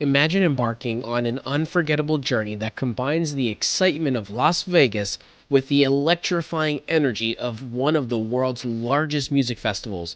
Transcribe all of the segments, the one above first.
Imagine embarking on an unforgettable journey that combines the excitement of Las Vegas with the electrifying energy of one of the world's largest music festivals.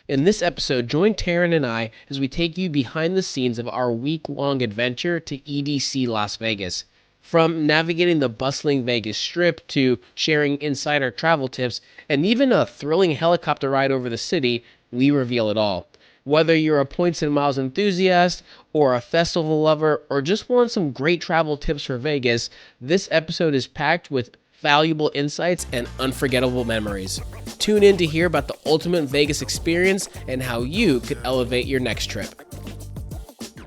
In this episode, join Taryn and I as we take you behind the scenes of our week-long adventure to EDC Las Vegas. From navigating the bustling Vegas Strip to sharing insider travel tips and even a thrilling helicopter ride over the city, we reveal it all. Whether you're a points and miles enthusiast, or a festival lover, or just want some great travel tips for Vegas, this episode is packed with valuable insights and unforgettable memories. Tune in to hear about the ultimate Vegas experience and how you could elevate your next trip.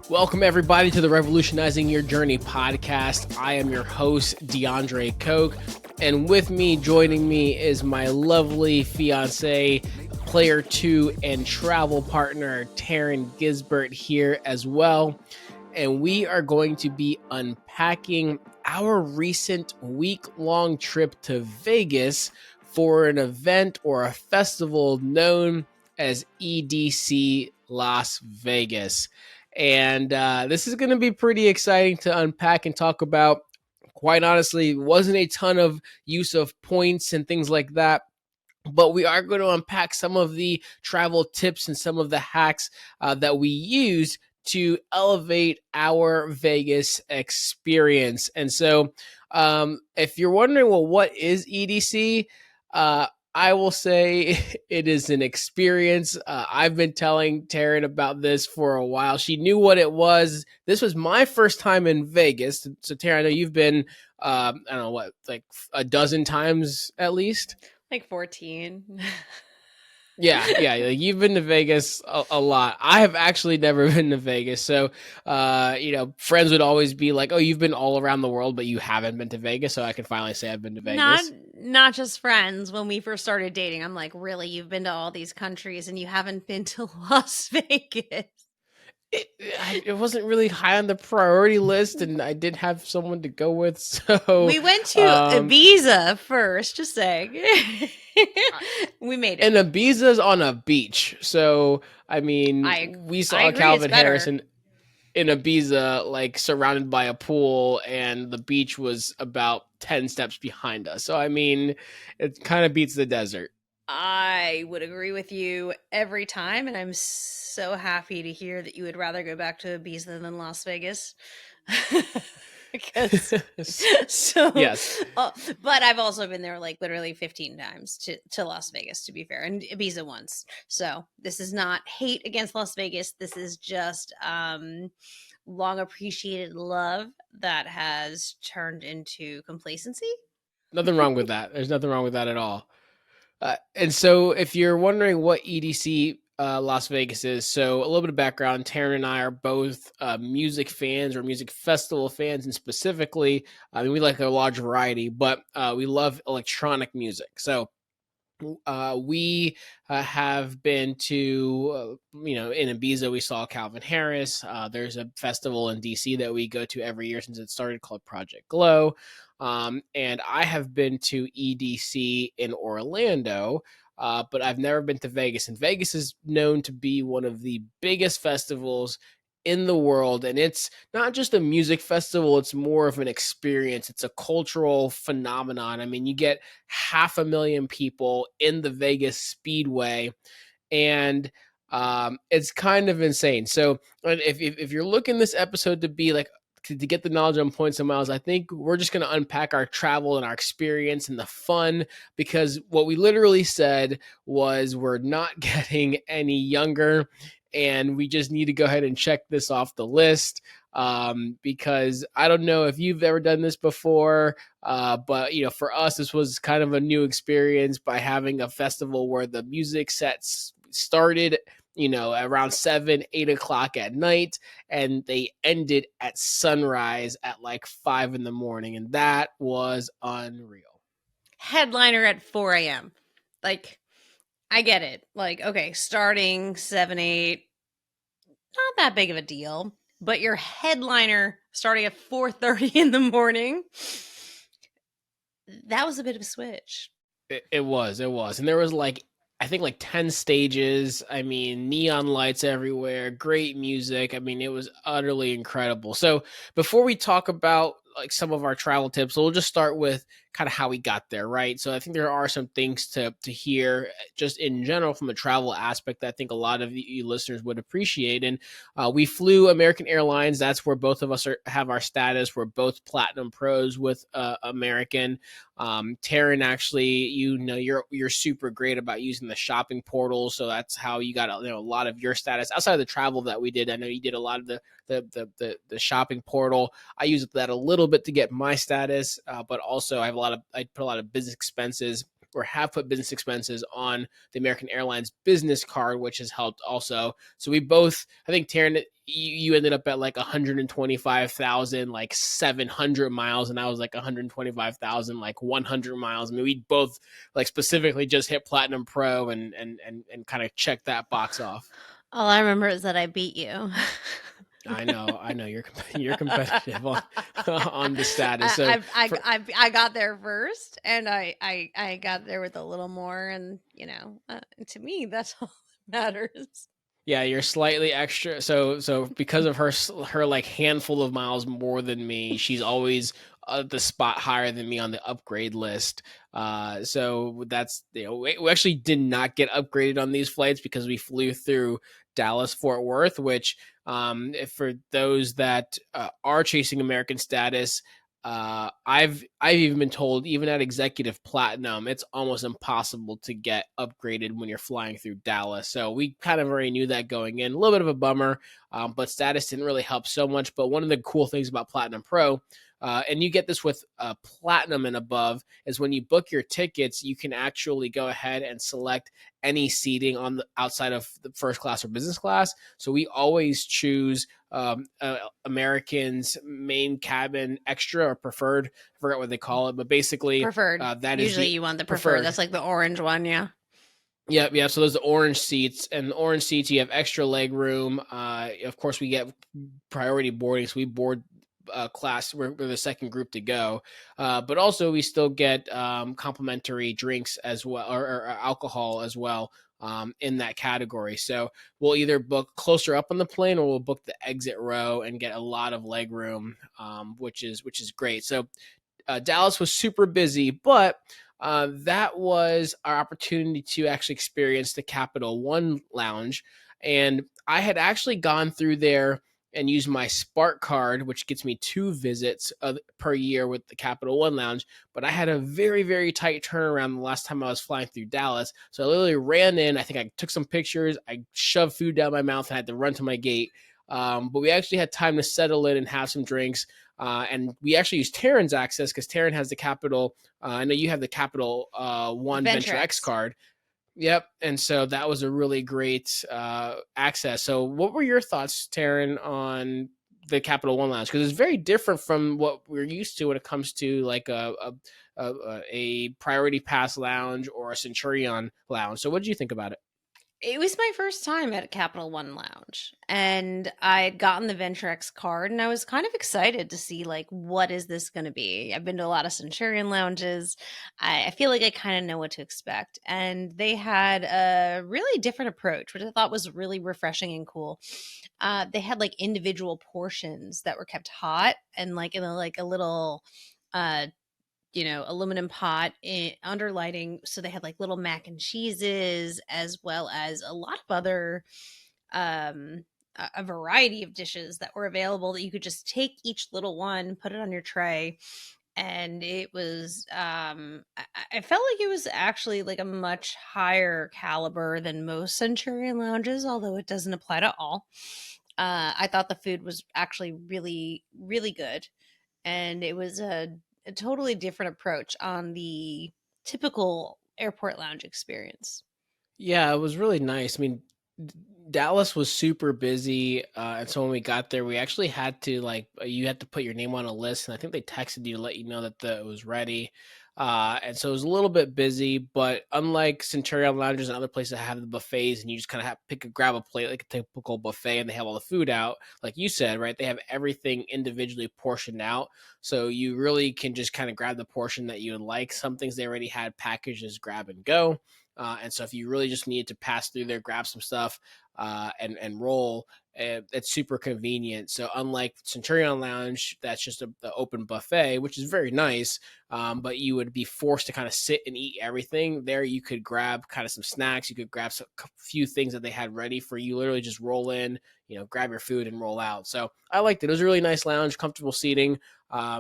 Welcome, everybody, to the Revolutionizing Your Journey podcast. I am your host, DeAndre Koch, and with me, joining me, is my lovely fiance, Player 2 and travel partner, Taryn Gisbert, here as well. And we are going to be unpacking our recent week-long trip to Vegas for an event or a festival known as EDC Las Vegas. And this is going to be pretty exciting to unpack and talk about. Quite honestly, wasn't a ton of use of points and things like that, but we are going to unpack some of the travel tips and some of the hacks that we use to elevate our Vegas experience. And so if you're wondering, well, what is EDC? I will say it is an experience. I've been telling Taryn about this for a while. She knew what it was. This was my first time in Vegas. So Taryn, I know you've been, I don't know what, like a dozen times at least? Like 14. Yeah. Like you've been to Vegas a lot. I have actually never been to Vegas. So, friends would always be like, oh, you've been all around the world, but you haven't been to Vegas. So I can finally say I've been to Vegas. Not just friends. When we first started dating, I'm like, really? You've been to all these countries and you haven't been to Las Vegas? It wasn't really high on the priority list, and I did have someone to go with. So we went to Ibiza first, just saying. We made it. And Ibiza's on a beach. So, I mean, we saw Calvin Harris in Ibiza, like surrounded by a pool, and the beach was about 10 steps behind us. So, I mean, it kind of beats the desert. I would agree with you every time, and I'm so happy to hear that you would rather go back to Ibiza than Las Vegas. Because yes, but I've also been there like literally 15 times to Las Vegas, to be fair, and Ibiza once. So this is not hate against Las Vegas. This is just long appreciated love that has turned into complacency. Nothing wrong with that. There's nothing wrong with that at all. And so if you're wondering what EDC Las Vegas is, so a little bit of background, Taryn and I are both music fans or music festival fans, and specifically, I mean, we like a large variety, but we love electronic music. So we have been to, in Ibiza, we saw Calvin Harris. There's a festival in DC that we go to every year since it started called Project Glow. And I have been to EDC in Orlando, but I've never been to Vegas. And Vegas is known to be one of the biggest festivals in the world. And it's not just a music festival, it's more of an experience. It's a cultural phenomenon. I mean, you get 500,000 people in the Vegas Speedway, and it's kind of insane. So if you're looking this episode to be like, to get the knowledge on points and miles, I think we're just going to unpack our travel and our experience and the fun, because what we literally said was we're not getting any younger, and we just need to go ahead and check this off the list, because I don't know if you've ever done this before, but for us, this was kind of a new experience by having a festival where the music sets started around 7-8 o'clock at night, and they ended at sunrise at like 5 a.m, and that was unreal. Headliner at 4 a.m. Like, I get it. Like, okay, starting 7-8, not that big of a deal, but your headliner starting at 4:30 in the morning, that was a bit of a switch. It was, and there was like I think like 10 stages. I mean, neon lights everywhere, great music. I mean, it was utterly incredible. So, before we talk about like some of our travel tips, we'll just start with kind of how we got there, right? So, I think there are some things to hear just in general from a travel aspect that I think a lot of you listeners would appreciate. And we flew American Airlines. That's where both of us have our status. We're both platinum pros with American. Taryn, actually, you're super great about using the shopping portal, so that's how you got a lot of your status outside of the travel that we did. I know you did a lot of the shopping portal. I use that a little bit to get my status, but also I put a lot of business expenses or have put business expenses on the American Airlines business card, which has helped also. So we both, I think Taryn, you ended up at like 125,000, like 700 miles, and I was like 125,000, like 100 miles. I mean, we both like specifically just hit Platinum Pro and kind of checked that box off. All I remember is that I beat you. I know you're competitive on on the status. So for I got there first, and I got there with a little more, and to me that's all that matters. Yeah, you're slightly extra. So because of her like handful of miles more than me, she's always the spot higher than me on the upgrade list. So that's we actually did not get upgraded on these flights because we flew through Dallas Fort Worth, which for those that are chasing American status, I've even been told, even at executive platinum, it's almost impossible to get upgraded when you're flying through Dallas. So we kind of already knew that going in. A little bit of a bummer, but status didn't really help so much. But one of the cool things about Platinum Pro, and you get this with platinum and above, is when you book your tickets, you can actually go ahead and select any seating on the outside of the first class or business class. So we always choose Americans main cabin extra or preferred. I forgot what they call it, but basically Preferred. that is Usually the you want the preferred. preferred. That's like the orange one, yeah. Yeah, yeah. So those are orange seats, and the orange seats you have extra leg room. Of course, we get priority boarding, so we board class. We're the second group to go, but also we still get complimentary drinks as well, or alcohol as well. In that category. So we'll either book closer up on the plane or we'll book the exit row and get a lot of leg room, which is great. So Dallas was super busy, but that was our opportunity to actually experience the Capital One Lounge. And I had actually gone through there and used my Spark card, which gets me 2 visits per year with the Capital One Lounge. But I had a very, very tight turnaround the last time I was flying through Dallas. So I literally ran in. I think I took some pictures. I shoved food down my mouth and I had to run to my gate. But we actually had time to settle in and have some drinks. And we actually used Taryn's access because Taryn has the Capital. I know you have the Capital One Venture Venture X X. card. Yep. And so that was a really great access. So, what were your thoughts, Taryn, on the Capital One Lounge? Because it's very different from what we're used to when it comes to like a Priority Pass lounge or a Centurion lounge. So, what did you think about it? It was my first time at Capital One Lounge, and I had gotten the Ventrex card, and I was kind of excited to see like what is this going to be. I've been to a lot of Centurion lounges. I feel like I kind of know what to expect, and they had a really different approach, which I thought was really refreshing and cool. They had like individual portions that were kept hot and like in a little uh aluminum pot under lighting. So they had like little mac and cheeses as well as a lot of other a variety of dishes that were available that you could just take each little one, put it on your tray. And it was I felt like it was actually like a much higher caliber than most Centurion lounges, although it doesn't apply to all. I thought the food was actually really, really good, and it was a totally different approach on the typical airport lounge experience. Yeah, it was really nice. I mean, Dallas was super busy, and so when we got there, we actually had to like you had to put your name on a list, and I think they texted you to let you know that it was ready. And so it was a little bit busy, but unlike Centurion lounges and other places that have the buffets, and you just kind of have grab a plate like a typical buffet, and they have all the food out, like you said, right? They have everything individually portioned out, so you really can just kind of grab the portion that you would like. Some things they already had packaged as grab and go. And so if you really just needed to pass through there, grab some stuff, and roll, it's super convenient. So unlike Centurion Lounge, that's just the open buffet, which is very nice, but you would be forced to kind of sit and eat everything. There you could grab kind of some snacks. You could grab a few things that they had ready for you. Literally just roll in, grab your food and roll out. So I liked it. It was a really nice lounge, comfortable seating.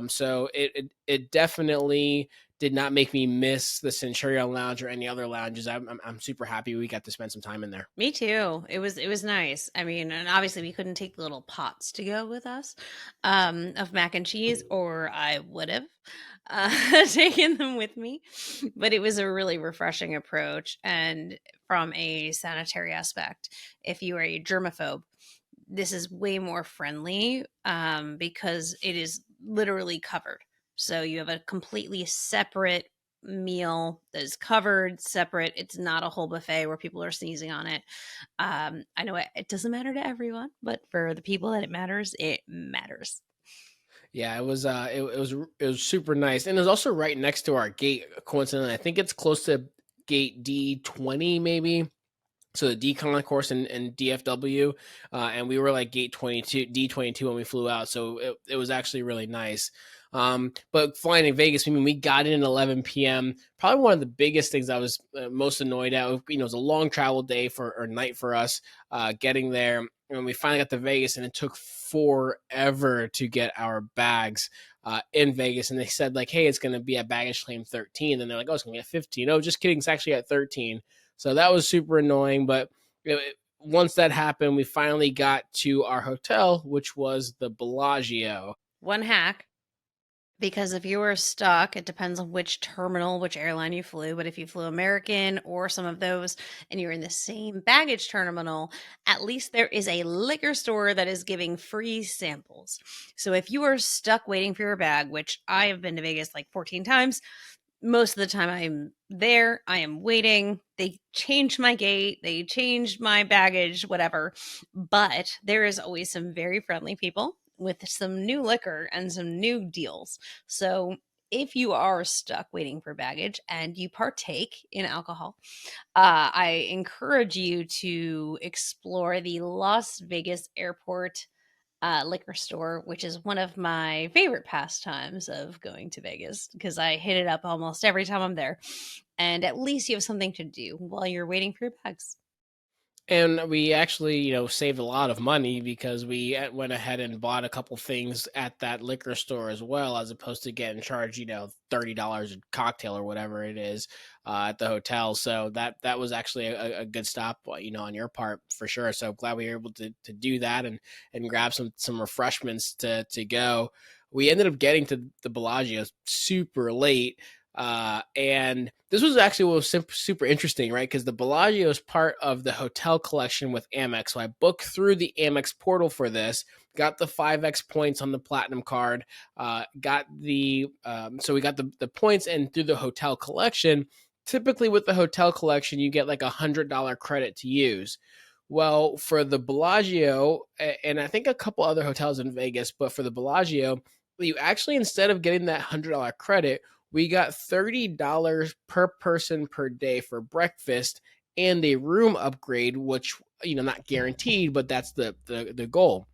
So it definitely did not make me miss the Centurion Lounge or any other lounges. I'm super happy we got to spend some time in there. Me too. It was nice. I mean, and obviously we couldn't take the little pots to go with us of mac and cheese, or I would have taken them with me. But it was a really refreshing approach. And from a sanitary aspect, if you are a germaphobe, this is way more friendly because it is literally covered. So you have a completely separate meal that is covered, separate. It's not a whole buffet where people are sneezing on it. I know it doesn't matter to everyone, but for the people that it matters, it matters. Yeah, it was super nice, and it was also right next to our gate. Coincidentally, I think it's close to gate D20 maybe. So the decon course in DFW, and we were like gate 22, D22 when we flew out. So it was actually really nice. But flying in Vegas, I mean, we got in at 11 p.m. Probably one of the biggest things I was most annoyed at. It was a long travel day or night for us getting there. And we finally got to Vegas, and it took forever to get our bags in Vegas. And they said like, hey, it's going to be at baggage claim 13. And they're like, oh, it's going to be at 15. Oh, just kidding. It's actually at 13. So that was super annoying. But once that happened, we finally got to our hotel, which was the Bellagio. One hack, because if you were stuck, it depends on which terminal, which airline you flew. But if you flew American or some of those and you're in the same baggage terminal, at least there is a liquor store that is giving free samples. So if you are stuck waiting for your bag, which I have been to Vegas like 14 times, most of the time I'm there, I am waiting. They changed my gate, they changed my baggage, whatever. But there is always some very friendly people with some new liquor and some new deals. So if you are stuck waiting for baggage and you partake in alcohol, I encourage you to explore the Las Vegas Airport liquor store, which is one of my favorite pastimes of going to Vegas because I hit it up almost every time I'm there. And at least you have something to do while you're waiting for your bags. And we actually, saved a lot of money because we went ahead and bought a couple things at that liquor store as well, as opposed to getting charged, $30 a cocktail or whatever it is at the hotel. So that was actually a good stop, on your part for sure. So glad we were able to do that and grab some refreshments to go. We ended up getting to the Bellagio super late. And this was actually what was super interesting, right? Because the Bellagio is part of the hotel collection with Amex. So I booked through the Amex portal for this, got the 5X points on the platinum card, got so we got the points, and through the hotel collection, typically with the hotel collection, you get like $100 credit to use. Well, for the Bellagio, and I think a couple other hotels in Vegas, but for the Bellagio, you actually, instead of getting that $100 credit, we got $30 per person per day for breakfast and a room upgrade, which, not guaranteed, but that's the goal.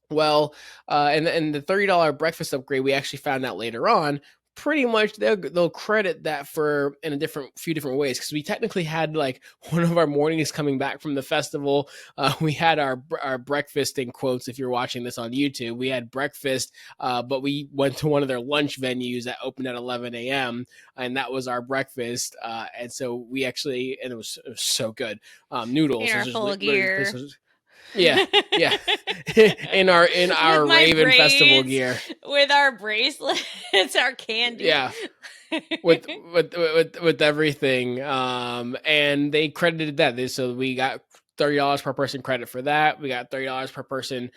Well, and the $30 breakfast upgrade, we actually found out later on, pretty much they'll credit that for in a few different ways, because we technically had like one of our mornings coming back from the festival. We had our breakfast, in quotes, if you're watching this on YouTube, we had breakfast, but we went to one of their lunch venues that opened at 11 a.m. and that was our breakfast. And so we actually, and it was so good. Noodles. In our full gear. Yeah, yeah. in our With my Raven Festival braids, gear. with our bracelets, our candy. Yeah. With everything. And they credited that. So we got $30 per person credit for that. We got $30 per person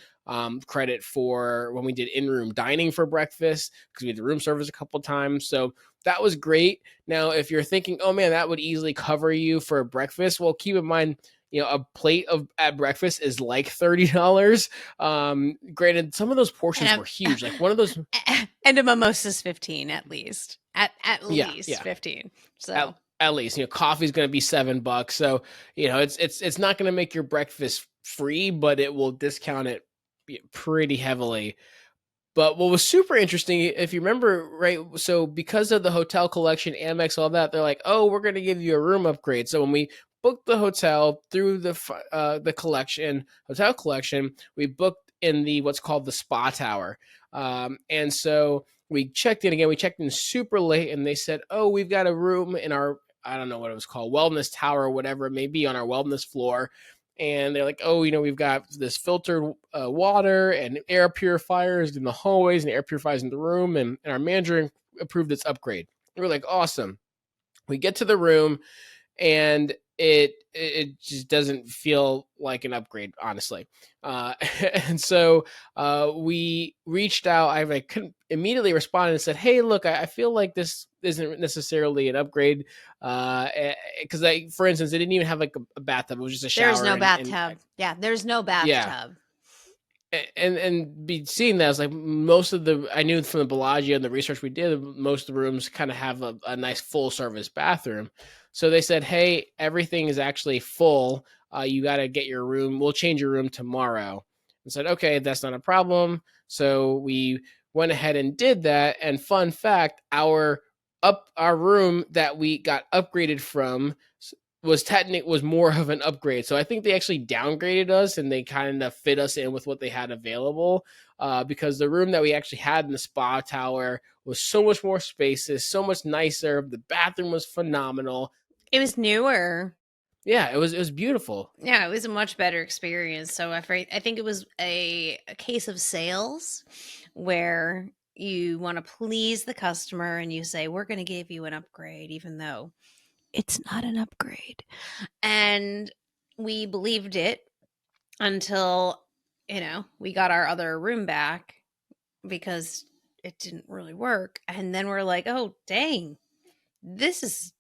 credit for when we did in-room dining for breakfast, because we had the room service a couple times. So that was great. Now, if you're thinking, oh man, that would easily cover you for breakfast, well, keep in mind, a plate at breakfast is like $30. Granted, some of those portions were huge. Like one of those, and a mimosa's 15 at least. At yeah, least yeah. 15. So at least. Coffee's going to be $7. So, it's not going to make your breakfast free, but it will discount it pretty heavily. But what was super interesting, if you remember, right? So because of the hotel collection, Amex, all that, they're like, "Oh, we're going to give you a room upgrade." So when we booked the hotel through the hotel collection, we booked in the what's called the spa tower, and so we checked in again. We checked in super late, and they said, "Oh, we've got a room in our, I don't know what it was called, wellness tower or whatever it may be, on our wellness floor." And they're like, "Oh, we've got this filtered water and air purifiers in the hallways and air purifiers in the room." And our manager approved this upgrade. And we're like, "Awesome." We get to the room, and it just doesn't feel like an upgrade, honestly. Uh, and so we reached out. I couldn't immediately respond and said, "Hey, look, I feel like this isn't necessarily an upgrade." Because for instance, it didn't even have like a bathtub; it was just a shower. There's no and bathtub. Yeah, there's no yeah, bathtub. and be seeing that, I was like, most of the, I knew from the Bellagio and the research we did, most of the rooms kind of have a nice full service bathroom. So they said, "Hey, everything is actually full. You got to get your room. We'll change your room tomorrow." And said, "Okay, that's not a problem." So we went ahead and did that. And fun fact, our room that we got upgraded from was more of an upgrade. So I think they actually downgraded us, and they kind of fit us in with what they had available. Because the room that we actually had in the spa tower was so much more spacious, so much nicer. The bathroom was phenomenal. It was newer. Yeah, it was beautiful. Yeah, it was a much better experience. So I think it was a case of sales where you want to please the customer and you say, "We're going to give you an upgrade," even though it's not an upgrade. And we believed it until, we got our other room back because it didn't really work. And then we're like, "Oh, dang, this is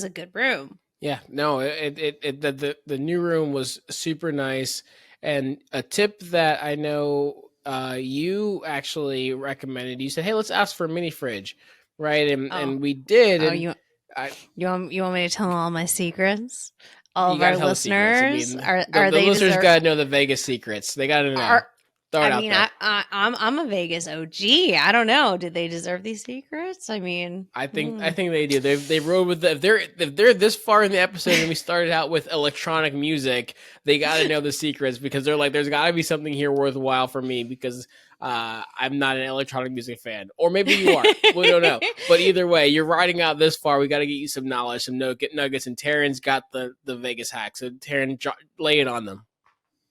a good room." Yeah, no, the new room was super nice. And a tip that I know you actually recommended, you said, "Hey, let's ask for a mini fridge," right? And Oh, and we did, oh, and you I you want me to tell them all my secrets? All you of got to our tell the secrets. I listeners, mean, are the they listeners deserve got to know the Vegas secrets. They got to know. are Throw it I out mean, there. I'm a Vegas OG. I don't know. Did they deserve these secrets? I mean, I think they do. They rode with if they're this far in the episode and we started out with electronic music, they got to know the secrets, because they're like, there's got to be something here worthwhile for me, because I'm not an electronic music fan, or maybe you are. We don't know. But either way, you're riding out this far. We got to get you some knowledge, some nuggets, and Taryn's got the Vegas hack. So Taryn, lay it on them.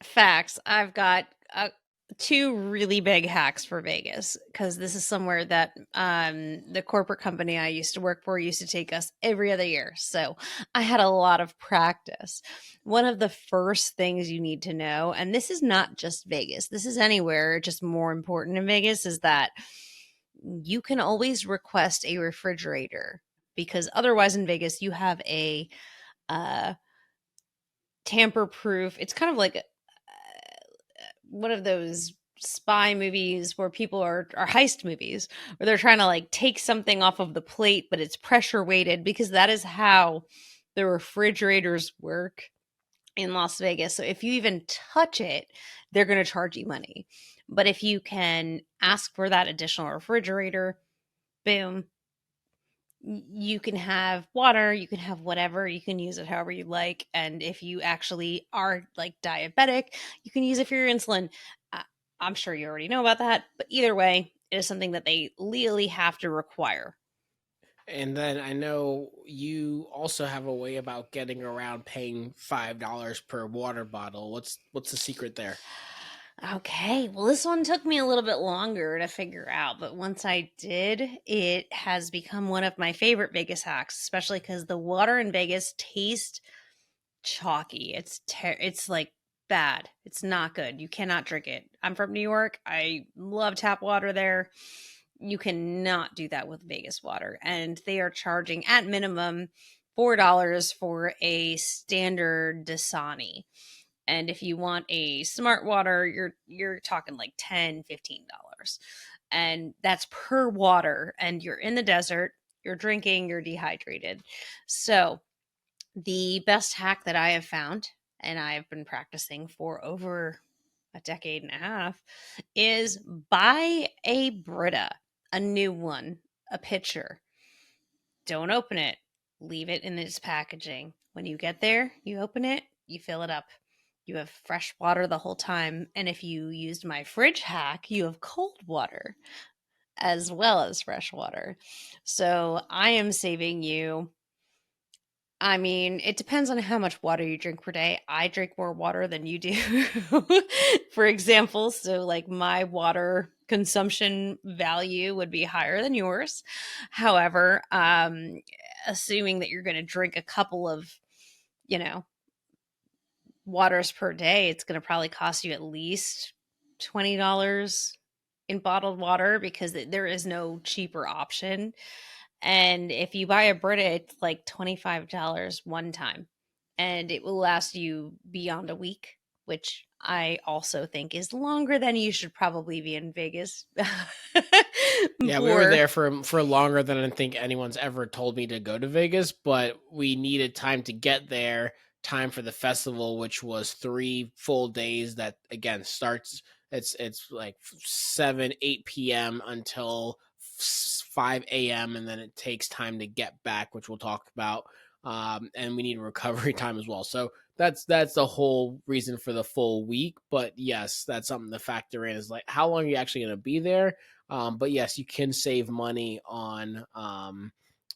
Facts. I've got two really big hacks for Vegas because this is somewhere that the corporate company I used to work for used to take us every other year. So I had a lot of practice. One of the first things you need to know, and this is not just Vegas, this is anywhere, just more important in Vegas, is that you can always request a refrigerator because otherwise in Vegas you have a uh, tamper proof. It's kind of like one of those spy movies where people are heist movies where they're trying to like take something off of the plate, but it's pressure weighted because that is how the refrigerators work in Las Vegas. So if you even touch it, they're going to charge you money. But if you can ask for that additional refrigerator, boom, you can have water, you can have whatever, you can use it however you like. And if you actually are like diabetic, you can use it for your insulin. Uh, I'm sure you already know about that, but either way, it is something that they legally have to require. And then I know you also have a way about getting around paying $5 per water bottle. What's the secret there? Okay, well, this one took me a little bit longer to figure out, but once I did, it has become one of my favorite Vegas hacks, especially because the water in Vegas tastes chalky. It's like bad. It's not good. You cannot drink it. I'm from New York. I love tap water there. You cannot do that with Vegas water, and they are charging at minimum $4 for a standard Dasani. And if you want a smart water, you're talking like $10, $15. And that's per water, and you're in the desert you're drinking, you're dehydrated. So, the best hack that I have found, and I've been practicing for over a decade and a half, is buy a Brita, a new one, a pitcher. Don't open it. Leave it in its packaging. When you get there, you open it, you fill it up. You have fresh water the whole time. And if you used my fridge hack, you have cold water as well as fresh water. So I am saving you. I mean, it depends on how much water you drink per day. I drink more water than you do, for example. So, like, my water consumption value would be higher than yours. However, assuming that you're going to drink a couple of, you know, waters per day, it's going to probably cost you at least $20 in bottled water because there is no cheaper option. And if you buy a Brita, it's like $25 one time. And it will last you beyond a week, which I also think is longer than you should probably be in Vegas Yeah, we were for. there for longer than I think anyone's ever told me to go to Vegas, but we needed time to get there, time for the festival, which was 3 full days. That again starts. It's like 7, 8 p.m. until 5 a.m., and then it takes time to get back, which we'll talk about. And we need recovery time as well. So that's the whole reason for the full week. But yes, that's something to factor in, is like how long are you actually going to be there. But yes, you can save money by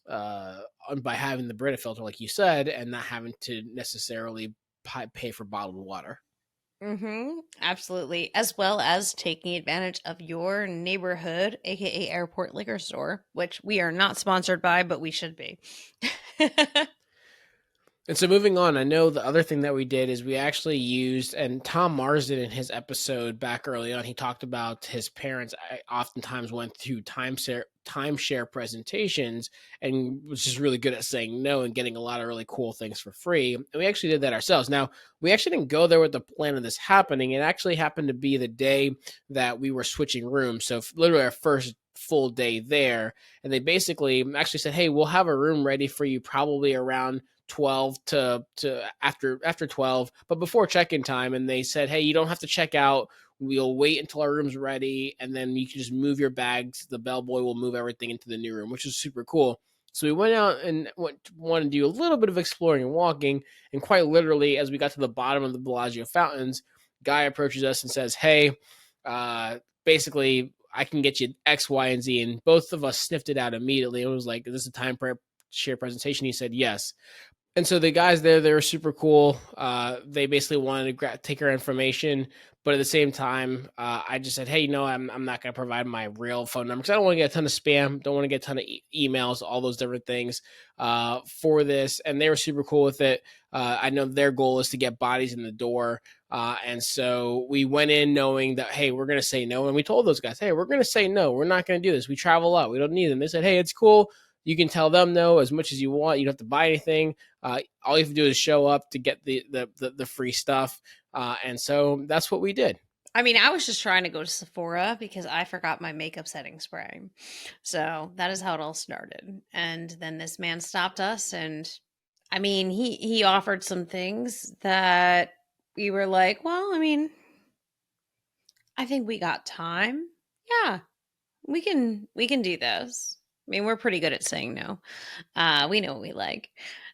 having the Brita filter, like you said, and not having to necessarily pay for bottled water. Absolutely. As well as taking advantage of your neighborhood, aka airport liquor store, which we are not sponsored by, but we should be. And so moving on, I know the other thing that we did is we actually used, and Tom Marsden in his episode back early on, he talked about his parents oftentimes went through timeshare presentations and was just really good at saying no and getting a lot of really cool things for free. And we actually did that ourselves. Now, we actually didn't go there with the plan of this happening. It actually happened to be the day that we were switching rooms. So literally our first full day there. And they basically actually said, hey, we'll have a room ready for you probably around 12 to after 12, but before check-in time. And they said, hey, you don't have to check out, we'll wait until our room's ready, and then you can just move your bags, the bellboy will move everything into the new room, which is super cool. So we went out and wanted to do a little bit of exploring and walking, and quite literally as we got to the bottom of the Bellagio fountains, guy approaches us and says, hey, basically I can get you X, Y, and Z. And both of us sniffed it out immediately. It was like, is this a time share presentation? He said yes. And so the guys there, they were super cool. They basically wanted to take our information, but at the same time, I just said, hey, I'm not going to provide my real phone number because I don't want to get a ton of spam, don't want to get a ton of emails, all those different things for this. And they were super cool with it. I know their goal is to get bodies in the door. And so we went in knowing that, hey, we're going to say no. And we told those guys, hey, we're going to say no. We're not going to do this. We travel a lot. We don't need them. They said, hey, it's cool. You can tell them no as much as you want. You don't have to buy anything. All you have to do is show up to get the free stuff. And so that's what we did. I mean, I was just trying to go to Sephora because I forgot my makeup setting spray. So that is how it all started. And then this man stopped us, and I mean, he offered some things that we were like, well, I mean, I think we got time. Yeah, we can do this. I mean, we're pretty good at saying no. We know what we like.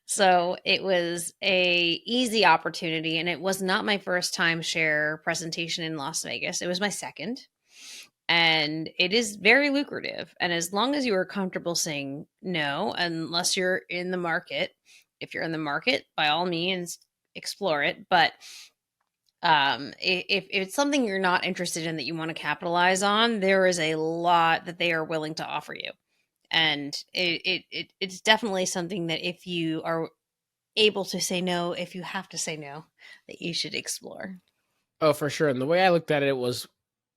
So it was a easy opportunity, and it was not my first timeshare presentation in Las Vegas. It was my second, and it is very lucrative. And as long as you are comfortable saying no, unless you're in the market, if you're in the market, by all means, explore it. But if it's something you're not interested in that you want to capitalize on, there is a lot that they are willing to offer you. And it's definitely something that if you are able to say no, if you have to say no, that you should explore. Oh, for sure. And the way I looked at it was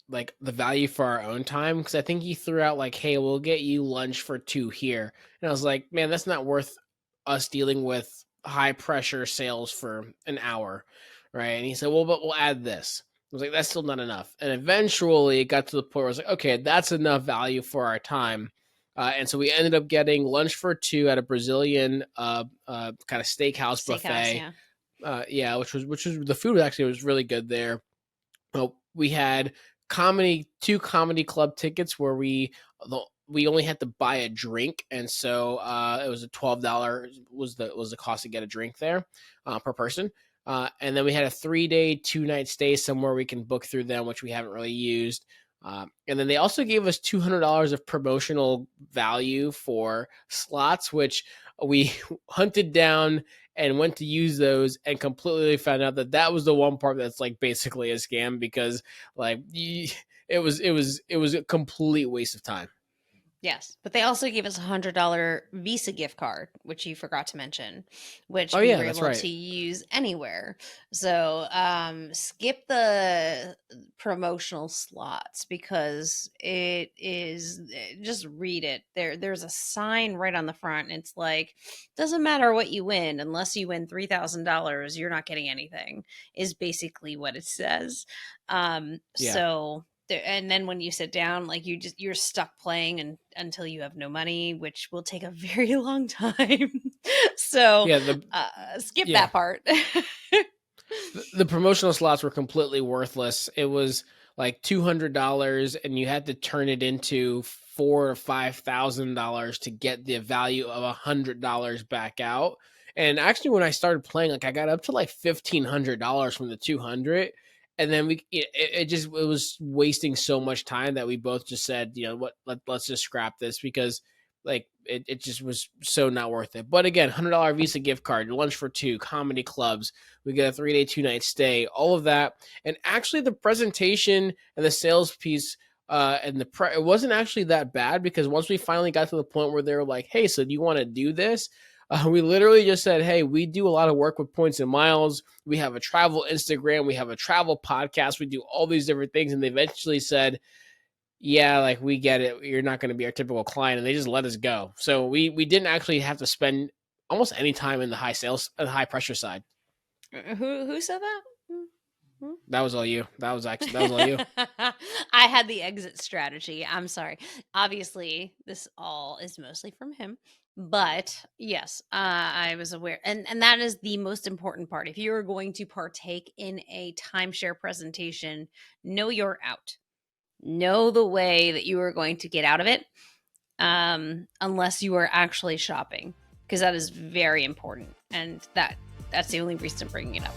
like the value for our own time, because I think he threw out like, hey, we'll get you lunch for 2 here. And I was like, man, that's not worth us dealing with high pressure sales for an hour. Right. And he said, well, but we'll add this. I was like, that's still not enough. And eventually it got to the point where I was like, okay, that's enough value for our time. And so we ended up getting lunch for two at a Brazilian kind of steakhouse Steakhouse, buffet. yeah. Yeah, which was the food actually was really good there. Well, we had two comedy club tickets where we only had to buy a drink, and so it was a $12 was the cost to get a drink there per person. And then we had a 3-day, 2-night stay somewhere we can book through them, which we haven't really used. And then they also gave us $200 of promotional value for slots, which we hunted down and went to use those and completely found out that that was the one part that's like basically a scam because like it was a complete waste of time. Yes, but they also gave us $100 Visa gift card, which you forgot to mention, which Oh we yeah, were that's able right. to use anywhere. So skip the promotional slots because it is just read it. There's a sign right on the front. And it's like doesn't matter what you win unless you win $3,000, you're not getting anything. Is basically what it says. Yeah. So and then when you sit down, like you're stuck playing until you have no money, which will take a very long time. So Yeah, the skip yeah. that part. The promotional slots were completely worthless. It was like $200, and you had to turn it into $4,000 or $5,000 to get the value of $100 back out. And actually, when I started playing, like I got up to like $1,500 from the 200, and then it was wasting so much time that we both just said, what, let's just scrap this because like it just was so not worth it. But again, $100 Visa gift card, lunch for two, comedy clubs, we get a 3-day, 2-night stay, all of that. And actually, the presentation and the sales piece it wasn't actually that bad because once we finally got to the point where they were like, hey, so do you want to do this? We literally just said, hey, we do a lot of work with points and miles. We have a travel Instagram. We have a travel podcast. We do all these different things. And they eventually said, yeah, like we get it. You're not going to be our typical client. And they just let us go. So we didn't actually have to spend almost any time in the high pressure side. Who said that? Hmm? That was all you. That was all you. I had the exit strategy. I'm sorry. Obviously, this all is mostly from him. But yes, I was aware. And that is the most important part. If you are going to partake in a timeshare presentation, know you're out. Know the way that you are going to get out of it, unless you are actually shopping, because that is very important. And that's the only reason I'm bringing it up.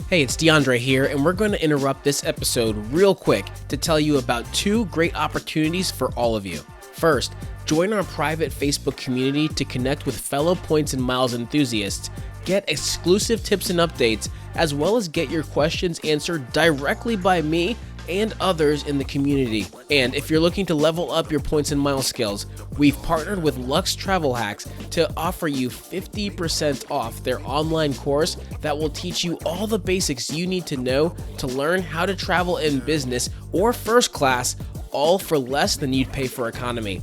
Hey, it's DeAndre here, and we're going to interrupt this episode real quick to tell you about two great opportunities for all of you. First, join our private Facebook community to connect with fellow points and miles enthusiasts, get exclusive tips and updates, as well as get your questions answered directly by me and others in the community. And if you're looking to level up your points and miles skills, we've partnered with Lux Travel Hacks to offer you 50% off their online course that will teach you all the basics you need to know to learn how to travel in business or first class, all for less than you'd pay for economy.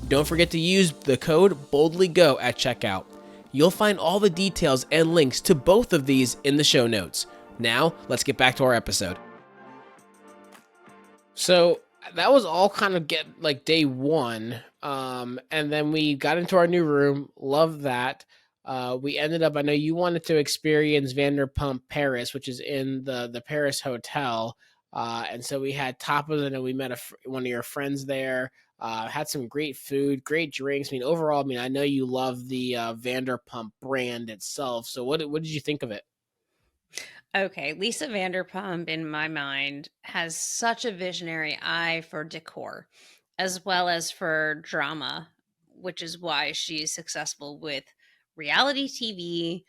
Don't forget to use the code BOLDLYGO at checkout. You'll find all the details and links to both of these in the show notes. Now, let's get back to our episode. So that was all kind of like day one. And then we got into our new room. Love that. We ended up, I know you wanted to experience Vanderpump Paris, which is in the Paris hotel. And so we had tapas and then we met one of your friends there. Had some great food, great drinks. I mean, overall, I know you love the Vanderpump brand itself. So what did you think of it? Okay, Lisa Vanderpump, in my mind, has such a visionary eye for decor as well as for drama, which is why she's successful with reality TV,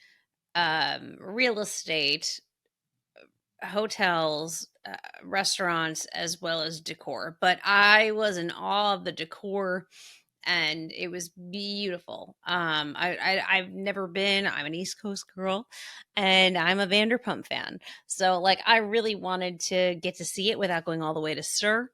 real estate, hotels, restaurants, as well as decor. But I was in awe of the decor and it was beautiful. I've never been. I'm an East Coast girl, and I'm a Vanderpump fan. So like, I really wanted to get to see it without going all the way to Sir,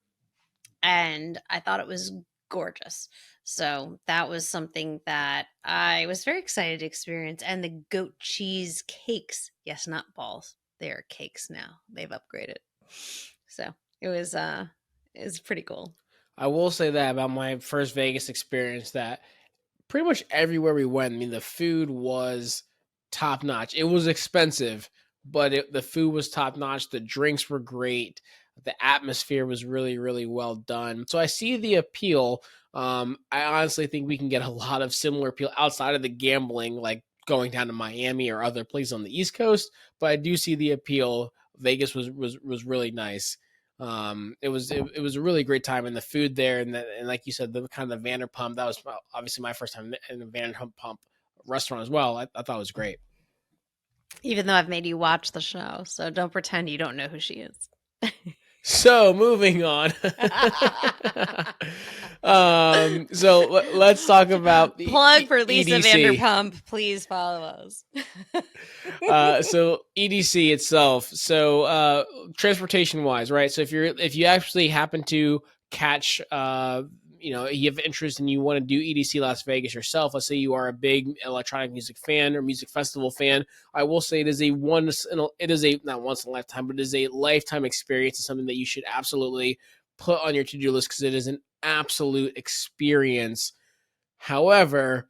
and I thought it was gorgeous. So that was something that I was very excited to experience. And the goat cheese cakes, yes, not balls. They are cakes now. They've upgraded. So it was pretty cool. I will say that about my first Vegas experience, that pretty much everywhere we went, I mean, the food was top notch. It was expensive, but the food was top notch. The drinks were great. The atmosphere was really, really well done. So I see the appeal. I honestly think we can get a lot of similar appeal outside of the gambling, like going down to Miami or other places on the East Coast. But I do see the appeal. Vegas was really nice. It was a really great time, and the food there, and like you said, the kind of the Vanderpump, that was obviously my first time in the Vanderpump restaurant as well. I thought it was great. Even though I've made you watch the show, so don't pretend you don't know who she is. So moving on. So let's talk about the Plug for Lisa EDC. Vanderpump. Please follow us. So EDC itself. So transportation wise, right? So if you actually happen to catch you have interest and you want to do EDC Las Vegas yourself, let's say you are a big electronic music fan or music festival fan, I will say it is not once in a lifetime, but it is a lifetime experience. It's something that you should absolutely put on your to-do list because it is an absolute experience. However,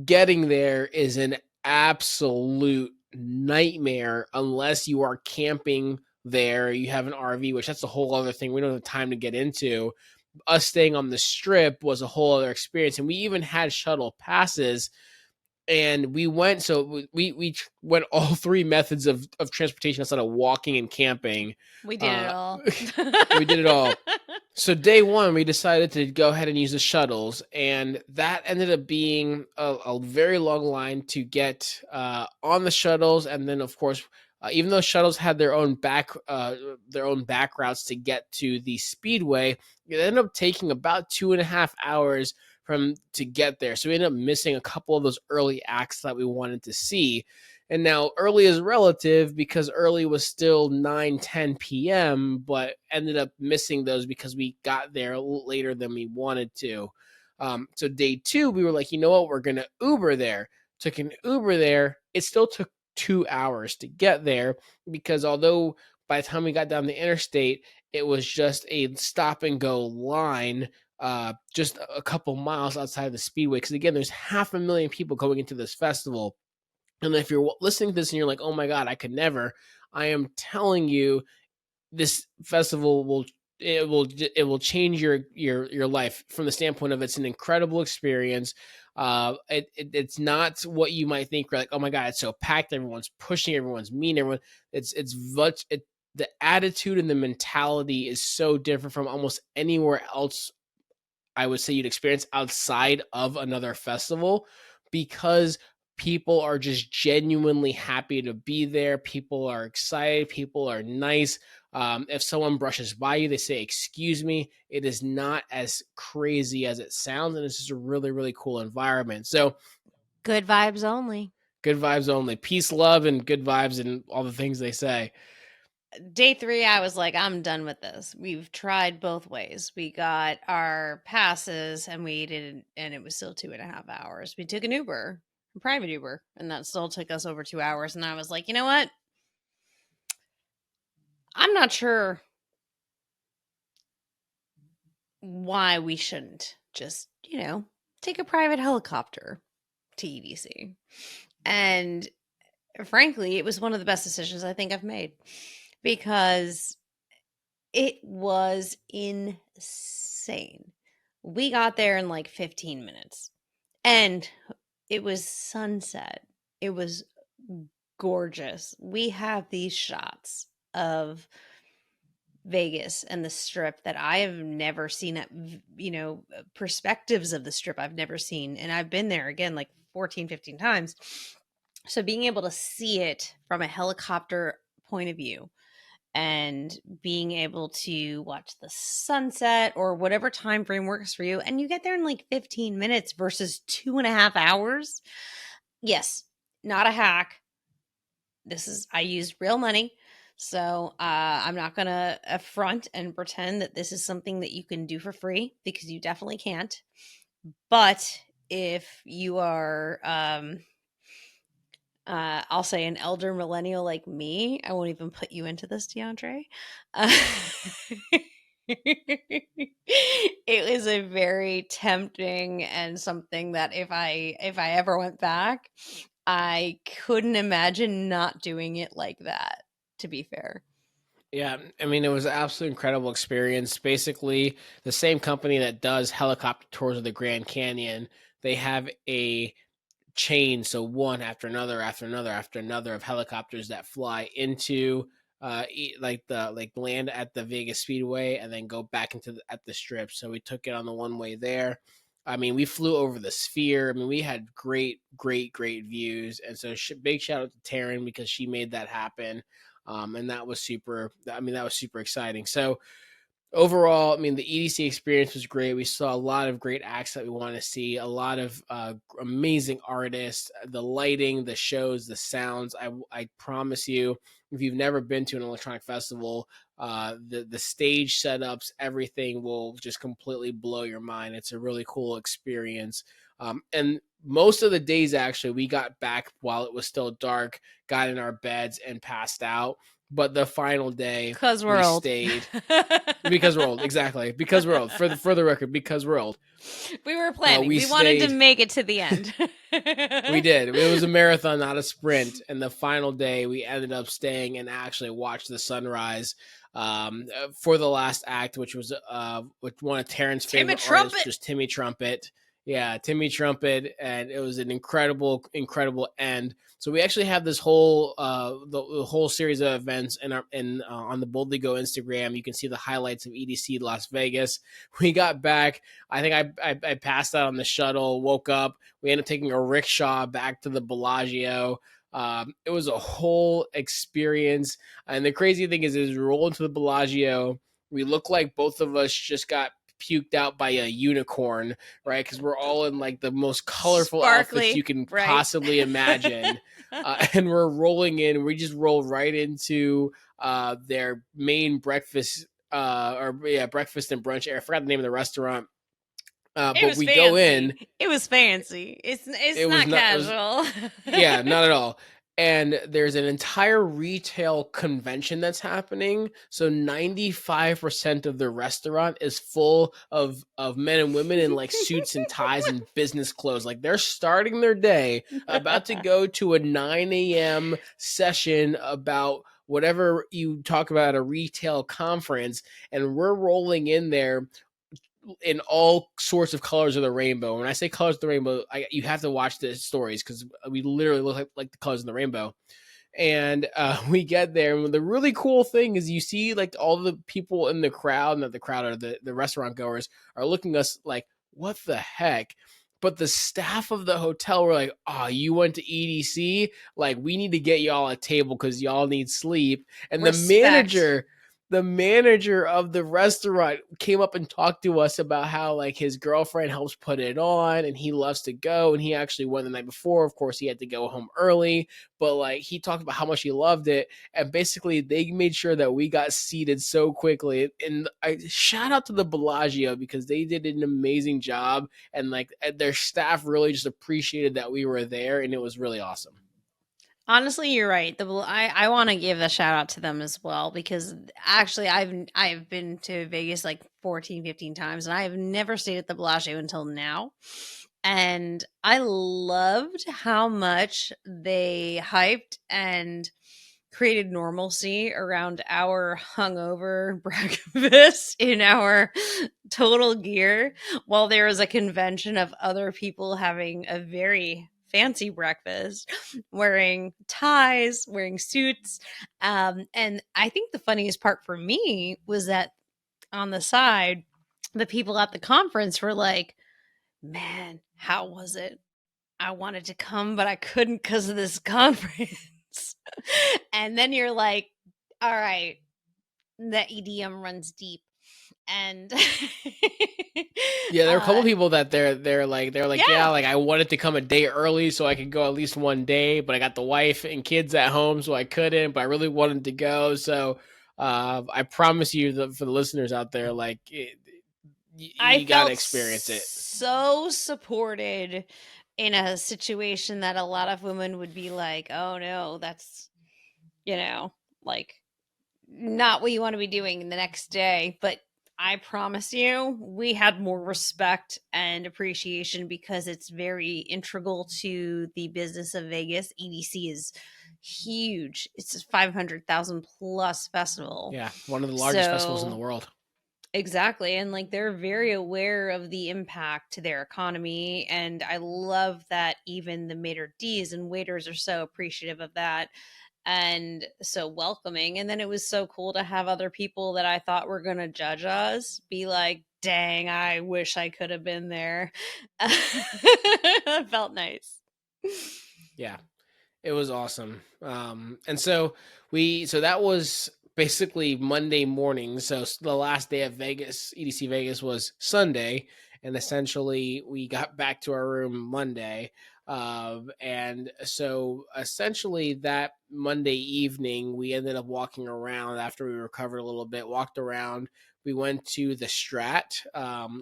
getting there is an absolute nightmare unless you are camping there. You have an RV, which that's a whole other thing we don't have time to get into. Us staying on the strip was a whole other experience, and we even had shuttle passes. And we went, so we went all three methods of transportation outside of walking and camping. We did it all. We did it all. So day one, we decided to go ahead and use the shuttles, and that ended up being a very long line to get on the shuttles. And then, of course, even though shuttles had their own back routes to get to the speedway, it ended up taking about 2.5 hours to get there. So we ended up missing a couple of those early acts that we wanted to see. And now early is relative because early was still 9, 10 p.m., but ended up missing those because we got there a little later than we wanted to. So day two, we were like, you know what, we're going to Uber there. Took an Uber there. It still took 2 hours to get there because although by the time we got down the interstate, it was just a stop and go line just a couple miles outside of the speedway. Because again, there's 500,000 people going into this festival. And if you're listening to this and you're like, oh my God, I could never, I am telling you, this festival will change your life from the standpoint of it's an incredible experience. It's not what you might think. Like, oh my God, it's so packed. Everyone's pushing. Everyone's mean. The attitude and the mentality is so different from almost anywhere else I would say you'd experience outside of another festival because people are just genuinely happy to be there. People are excited. People are nice. If someone brushes by you, they say, excuse me. It is not as crazy as it sounds. And it's just a really, really cool environment. So good vibes only. Good vibes only. Peace, love, and good vibes and all the things they say. Day 3, I was like, I'm done with this. We've tried both ways. We got our passes and and it was still 2.5 hours. We took an Uber, a private Uber, and that still took us over 2 hours. And I was like, you know what? I'm not sure why we shouldn't just, take a private helicopter to EDC. And frankly, it was one of the best decisions I think I've made because it was insane. We got there in like 15 minutes and it was sunset. It was gorgeous. We have these shots of Vegas and the strip that I have never seen, perspectives of the strip I've never seen. And I've been there again like 14, 15 times. So being able to see it from a helicopter point of view and being able to watch the sunset or whatever time frame works for you, and you get there in like 15 minutes versus 2.5 hours. Yes, not a hack. I used real money. So I'm not going to affront and pretend that this is something that you can do for free because you definitely can't. But if you are, I'll say an elder millennial like me, I won't even put you into this, DeAndre. It was a very tempting and something that if I ever went back, I couldn't imagine not doing it like that, to be fair. Yeah, I mean, it was an absolutely incredible experience. Basically, the same company that does helicopter tours of the Grand Canyon, they have a chain, so one after another after another after another of helicopters that fly into like land at the Vegas Speedway and then go back into at the strip. So we took it on the one way there. I mean, we flew over the Sphere. I mean, we had great views, and so big shout out to Taryn because she made that happen. And that was super. I mean, that was super exciting. So overall, I mean, the EDC experience was great. We saw a lot of great acts that we want to see, a lot of amazing artists, the lighting, the shows, the sounds. I promise you, if you've never been to an electronic festival, the stage setups, everything will just completely blow your mind. It's a really cool experience. And most of the days, actually, we got back while it was still dark, got in our beds and passed out. But the final day, Because we're we old. stayed because we're old. Exactly. Because we're old. For the record, because we're old. We were planning. We We wanted to stayed- make it to the end. We did. It was a marathon, not a sprint. And the final day, we ended up staying and actually watched the sunrise for the last act, which was one of Terrence's Timmy favorite Trumpet. artists, just Timmy Trumpet. Yeah, Timmy Trumpet, and it was an incredible end. So we actually have this whole the whole series of events on the Boldly Go Instagram. You can see the highlights of EDC Las Vegas. We got back. I think I passed out on the shuttle. Woke up. We ended up taking a rickshaw back to the Bellagio. It was a whole experience. And the crazy thing is we roll into the Bellagio. We look like both of us just got puked out by a unicorn, right? Because we're all in like the most colorful Sparkly, outfits you can right? possibly imagine. And we're rolling in. We just roll right into their main breakfast breakfast and brunch area. I forgot the name of the restaurant. But we fancy. go in. It was fancy. It's It not was not. casual. Yeah, not at all. And there's an entire retail convention that's happening. So 95% of the restaurant is full of men and women in like suits and ties and business clothes. Like they're starting their day, about to go to a 9 a.m. session about whatever you talk about at a retail conference. And we're rolling in there in all sorts of colors of the rainbow. When I say colors of the rainbow, you have to watch the stories because we literally look like the colors of the rainbow. And we get there, and the really cool thing is you see like all the people in the crowd, not the crowd or the restaurant goers, are looking at us like, what the heck? But the staff of the hotel were like, oh, you went to EDC? Like, we need to get y'all a table because y'all need sleep. And Respect. the manager of the restaurant came up and talked to us about how like his girlfriend helps put it on and he loves to go, and he actually went the night before. Of course, he had to go home early, but like he talked about how much he loved it, and basically they made sure that we got seated so quickly. And I shout out to the Bellagio because they did an amazing job, and like their staff really just appreciated that we were there, and it was really awesome. Honestly, you're right. I want to give a shout out to them as well because actually I've been to Vegas like 14, 15 times and I have never stayed at the Bellagio until now. And I loved how much they hyped and created normalcy around our hungover breakfast in our total gear while there was a convention of other people having a very fancy breakfast, wearing ties, wearing suits. And I think the funniest part for me was that on the side, the people at the conference were like, man, how was it? I wanted to come, but I couldn't because of this conference. And then you're like, all right, the EDM runs deep. And Yeah, there are a couple people that they're like Yeah. like I wanted to come a day early so I could go at least one day, but I got the wife and kids at home so I couldn't, but I really wanted to go. So I promise you that for the listeners out there, like you gotta experience it. So supported in a situation that a lot of women would be like, oh no, that's, like not what you want to be doing the next day. But I promise you, we had more respect and appreciation because it's very integral to the business of Vegas. EDC is huge. It's a 500,000 plus festival. Yeah, one of the largest festivals in the So, world. exactly. And like they're very aware of the impact to their economy. And I love that even the maitre d's and waiters are so appreciative of that and so welcoming. And then it was so cool to have other people that I thought were going to judge us be like, dang, I wish I could have been there. That felt nice. Yeah, it was awesome. And so so that was basically Monday morning. So the last day of Vegas, EDC Vegas was Sunday, and essentially we got back to our room Monday. And so essentially that Monday evening, we ended up walking around after we recovered a little bit, walked around. We went to the Strat,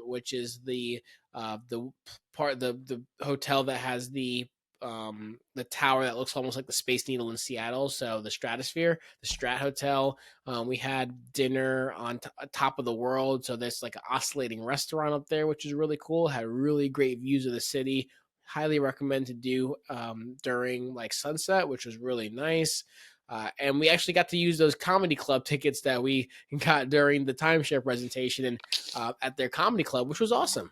which is the part, the hotel that has the tower that looks almost like the Space Needle in Seattle. So the Stratosphere, the Strat Hotel. We had dinner on top of the world. So there's like an oscillating restaurant up there, which is really cool. Had really great views of the city. Highly recommend to do during like sunset, which was really nice. And we actually got to use those comedy club tickets that we got during the timeshare presentation and at their comedy club, which was awesome.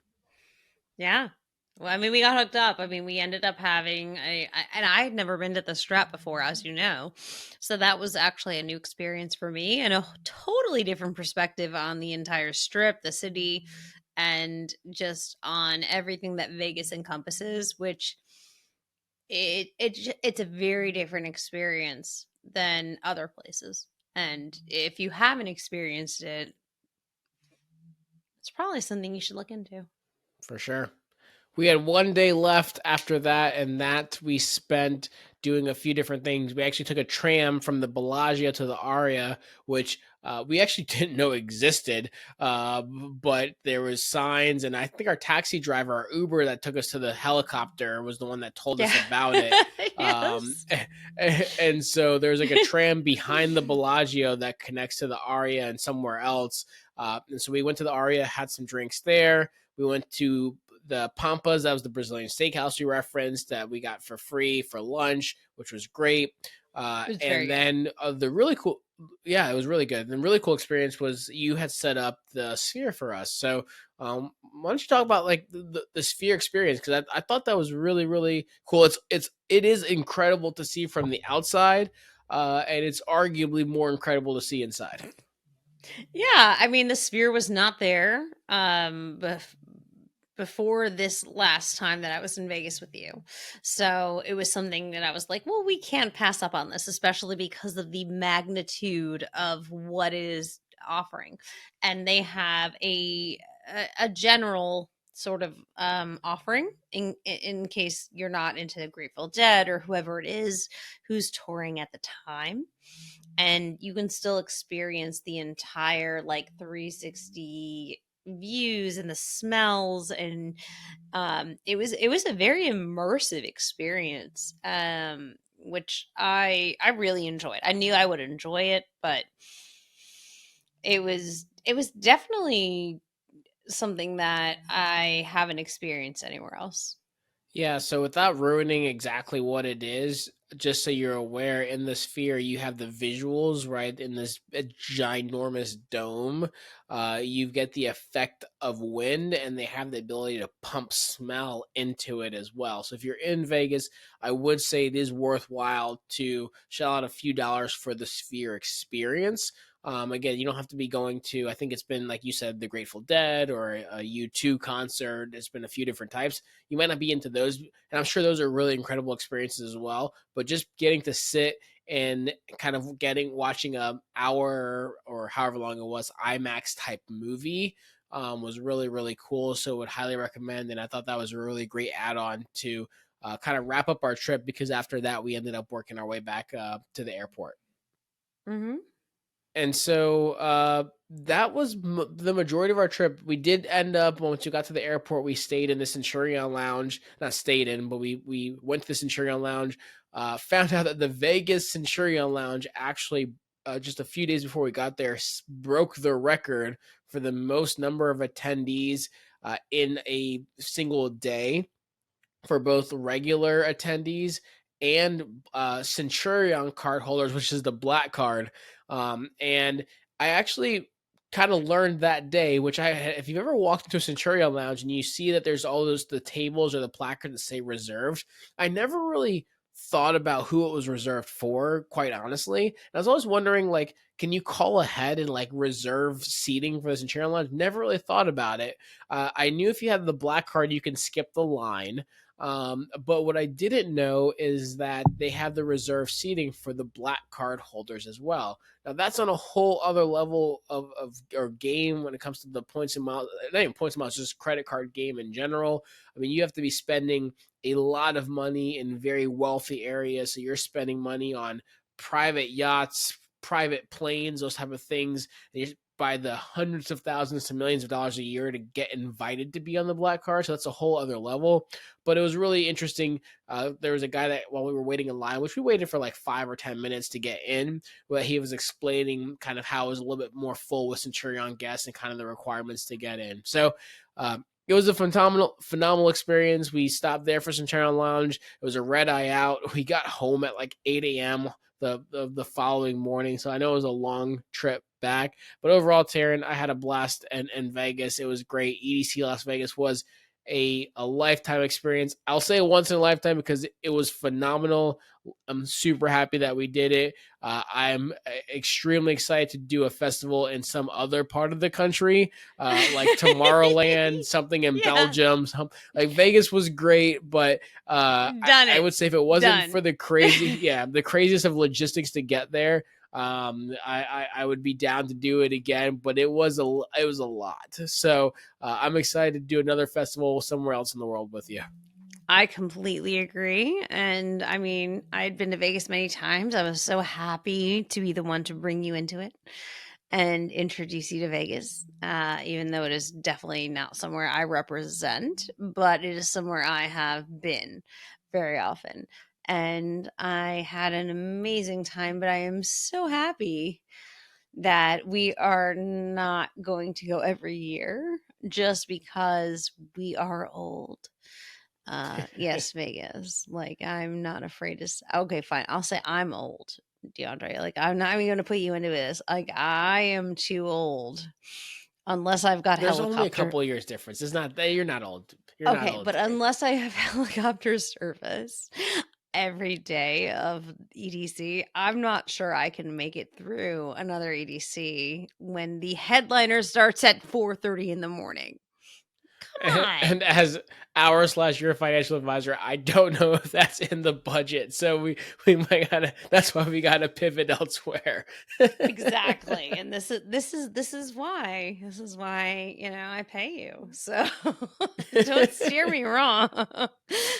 Yeah. Well, I mean, we got hooked up. I mean, we ended up having and I had never been to the Strap before, as you know. So that was actually a new experience for me and a totally different perspective on the entire strip, the city, and just on everything that Vegas encompasses, which it's a very different experience than other places. And if you haven't experienced it, it's probably something you should look into. For sure. We had one day left after that, and that we spent doing a few different things. We actually took a tram from the Bellagio to the Aria, which we actually didn't know existed, but there was signs, and I think our taxi driver, our Uber that took us to the helicopter, was the one that told us Yeah. about it. Yes. And so there's like a tram behind the Bellagio that connects to the Aria and somewhere else. And so we went to the Aria, had some drinks there. We went to the Pampas. That was the Brazilian steakhouse we referenced that we got for free for lunch, which was great. It's very And good. then the really cool, yeah, it was really good. And really cool experience was you had set up the Sphere for us. So why don't you talk about like the Sphere experience? Because I thought that was really, really cool. It is incredible to see from the outside, and it's arguably more incredible to see inside. Yeah, I mean the sphere was not there before this last time that I was in Vegas with you. So it was something that I was like, well, we can't pass up on this, especially because of the magnitude of what it is offering. And they have a general sort of offering in case you're not into Grateful Dead or whoever it is who's touring at the time, and you can still experience the entire like 360 views and the smells, and it was a very immersive experience, which I really enjoyed. I knew I would enjoy it, but it was definitely something that I haven't experienced anywhere else. Yeah, so without ruining exactly what it is, just so you're aware, in the Sphere you have the visuals, right? In this ginormous dome, you get the effect of wind, and they have the ability to pump smell into it as well. So if you're in Vegas, I would say it is worthwhile to shell out a few dollars for the Sphere experience. Again, you don't have to be going to, I think it's been, like you said, the Grateful Dead or a U2 concert. There's been a few different types. You might not be into those, and I'm sure those are really incredible experiences as well. But just getting to sit and kind of watching a hour or however long it was IMAX type movie was really, really cool. So would highly recommend. And I thought that was a really great add-on to kind of wrap up our trip, because after that we ended up working our way back to the airport. Mm-hmm. And so that was the majority of our trip. We did end up, once we got to the airport, we stayed in the Centurion Lounge. Not stayed in, but we went to the Centurion Lounge. Found out that the Vegas Centurion Lounge actually just a few days before we got there, broke the record for the most number of attendees in a single day for both regular attendees and Centurion card holders, which is the black card. And I actually kind of learned that day, which if you've ever walked into a Centurion lounge and you see that there's all the tables or the placards that say reserved, I never really thought about who it was reserved for, quite honestly. And I was always wondering, like, can you call ahead and like reserve seating for the Centurion lounge? Never really thought about it. I knew if you had the black card, you can skip the line. But what I didn't know is that they have the reserve seating for the black card holders as well. Now that's on a whole other level of or game when it comes to the points and miles. Not even points and miles, just credit card game in general. I mean, you have to be spending a lot of money in very wealthy areas, so you're spending money on private yachts, private planes, those type of things. And you're by the hundreds of thousands to millions of dollars a year to get invited to be on the black card. So that's a whole other level. But it was really interesting. There was a guy that while we were waiting in line, which we waited for like 5 or 10 minutes to get in, but he was explaining kind of how it was a little bit more full with Centurion guests and kind of the requirements to get in. So it was a phenomenal experience. We stopped there for Centurion Lounge. It was a red eye out. We got home at like 8 a.m. the following morning. So I know it was a long trip back. But overall, Taryn, I had a blast in Vegas. It was great. EDC Las Vegas was a lifetime experience. I'll say once in a lifetime because it was phenomenal. I'm super happy that we did it. I'm extremely excited to do a festival in some other part of the country, like Tomorrowland, something in Belgium. Like Vegas was great, but I would say if it wasn't for the craziest of logistics to get there, I would be down to do it again, but it was a lot. So I'm excited to do another festival somewhere else in the world with you. I completely agree. And I mean, I'd been to Vegas many times. I was so happy to be the one to bring you into it and introduce you to Vegas, even though it is definitely not somewhere I represent, but it is somewhere I have been very often. And I had an amazing time, but I am so happy that we are not going to go every year just because we are old. Yes, Vegas. Like, I'm not afraid to okay, fine. I'll say I'm old, DeAndre. Like, I'm not even gonna put you into this. Like, I am too old. Unless I've got There's helicopter. only a couple of years difference. It's not that you're not old. You're okay, not old, but Taryn. unless I have helicopter service every day of EDC, I'm not sure I can make it through another EDC when the headliner starts at 4:30 in the morning. Come on. And as your financial advisor, I don't know if that's in the budget. So we might that's why we gotta pivot elsewhere. Exactly. And this is why I pay you. So don't steer me wrong.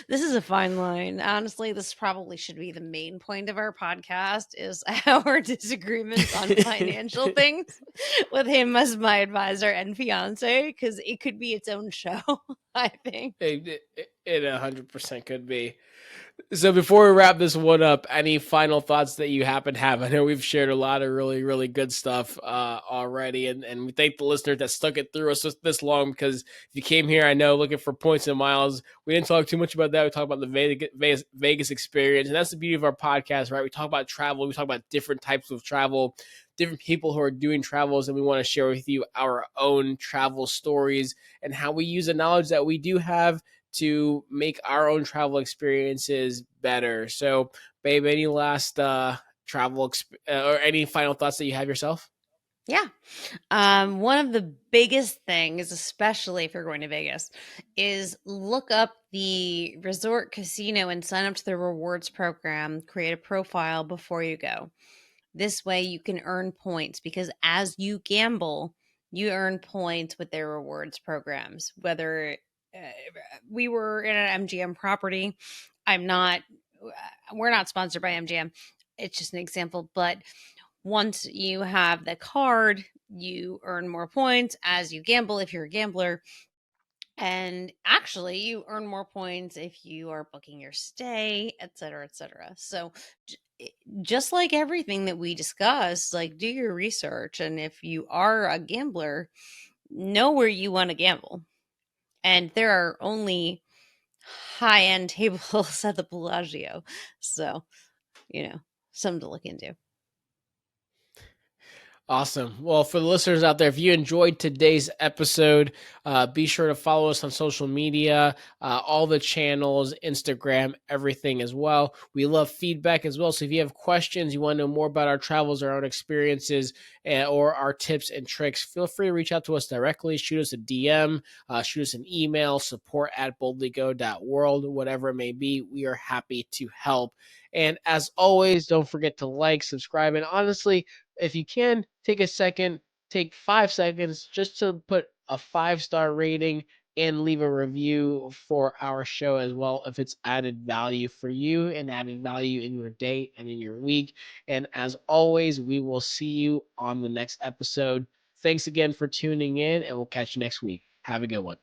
This is a fine line. Honestly, this probably should be the main point of our podcast is our disagreements on financial things with him as my advisor and fiance, because it could be its own show. I think It 100% could be. So before we wrap this one up, any final thoughts that you happen to have? I know we've shared a lot of really, really good stuff already, and we thank the listeners that stuck it through us this long, because if you came here, I know, looking for points and miles, we didn't talk too much about that. We talked about the Vegas experience, and that's the beauty of our podcast, right? We talk about travel. We talk about different types of travel, different people who are doing travels, and we want to share with you our own travel stories and how we use the knowledge that we do have to make our own travel experiences better. So, babe, any last travel or any final thoughts that you have yourself? Yeah. One of the biggest things, especially if you're going to Vegas, is look up the resort casino and sign up to the rewards program. Create a profile before you go. This way you can earn points, because as you gamble, you earn points with their rewards programs. Whether we were in an MGM property, we're not sponsored by MGM. It's just an example, but once you have the card, you earn more points as you gamble if you're a gambler. And actually, you earn more points if you are booking your stay, et cetera, et cetera. So, just like everything that we discussed, like do your research. And if you are a gambler, know where you want to gamble. And there are only high end tables at the Bellagio. So, something to look into. Awesome. Well, for the listeners out there, if you enjoyed today's episode, be sure to follow us on social media, all the channels, Instagram, everything as well. We love feedback as well. So if you have questions, you want to know more about our travels, our own experiences, or our tips and tricks, feel free to reach out to us directly. Shoot us a DM, shoot us an email, support@boldlygo.world, whatever it may be. We are happy to help. And as always, don't forget to like, subscribe, and honestly, if you can, take a second, take 5 seconds just to put a 5-star rating and leave a review for our show as well if it's added value for you and added value in your day and in your week. And as always, we will see you on the next episode. Thanks again for tuning in, and we'll catch you next week. Have a good one.